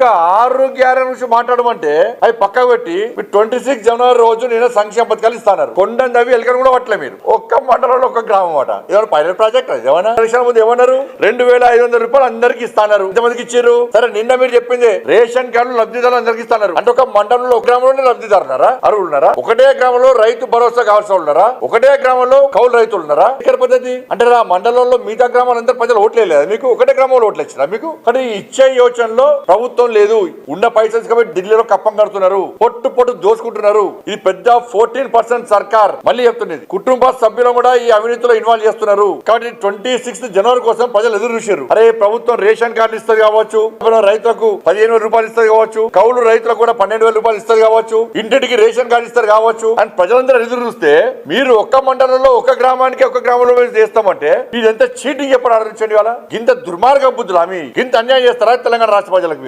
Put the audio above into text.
ఇంకా 6 గ్యారెంటీ నుంచి మాట్లాడమంటే అవి పక్కకు పెట్టి 26 జనవరి రోజు నేను సంక్షేమ పథకాలు ఇస్తాను. కొండవి ఎలకలు కూడా పట్టలే మీరు. ఒక్క మండలంలో ఒక్క గ్రామం అట. ఏమైనా పైలట్ ప్రాజెక్ట్ ఏమన్నా ఎలక్షన్ ముందు ఏమన్నారు? 2500 రూపాయలు అందరికి ఇస్తాన్నారు. ఎంతమందికి ఇచ్చారు? సరే నిన్న మీరు చెప్పింది రేషన్ కార్డులు లబ్ధిదారులు అందరికి ఇస్తున్నారు అంటే ఒక మండలంలో ఒక గ్రామంలోనే లబ్ధిదారున్నారా? అర్హులున్నారా? ఒకటే గ్రామంలో రైతు భరోసా కావాల్సిన ఉన్నారా? ఒకటే గ్రామంలో కౌలు రైతులు ఉన్నారా? ఇక్కడ పద్ధతి అంటే ఆ మండలంలో మిగతా గ్రామాలందరూ ప్రజలు ఓట్లేదు మీకు. ఒకటే గ్రామంలో ఓట్లు ఇచ్చినా మీకు? కానీ ఇచ్చే యోచనలో ప్రభుత్వం లేదు. ఉన్న పైసలు కాబట్టి ఢిల్లీలో కప్పం కడుతున్నారు, పొట్టు దోసుకుంటున్నారు. ఇది పెద్ద 14% సర్కార్. మళ్ళీ చెప్తుంది, కుటుంబ సభ్యులు కూడా ఈ అవినీతిలో ఇన్వాల్వ్ చేస్తున్నారు. కాబట్టి 26 జనవరి కోసం ప్రజలు ఎదురు చూశారు. అరే ప్రభుత్వం రేషన్ కార్డు ఇస్తుంది కావచ్చు, రైతులకు 15,000 రూపాయలు ఇస్తుంది కావచ్చు, కౌలు రైతులకు కూడా 12,000 రూపాయలు ఇస్తుంది కావచ్చు, ఇంటికి రేషన్ కార్డు ఇస్తారు కావచ్చు అని ప్రజలందరూ ఎదురు చూస్తే మీరు ఒక్క మండలంలో ఒక గ్రామానికి ఒక గ్రామంలో చేస్తామంటే ఇది ఎంత చీటింగ్ చెప్పడం ఆలోచించండి. వాళ్ళ ఇంత దుర్మార్గ బుద్ధులు ఆమె ఇంత అన్యాయం చేస్తారా తెలంగాణ రాష్ట్ర ప్రజలకు?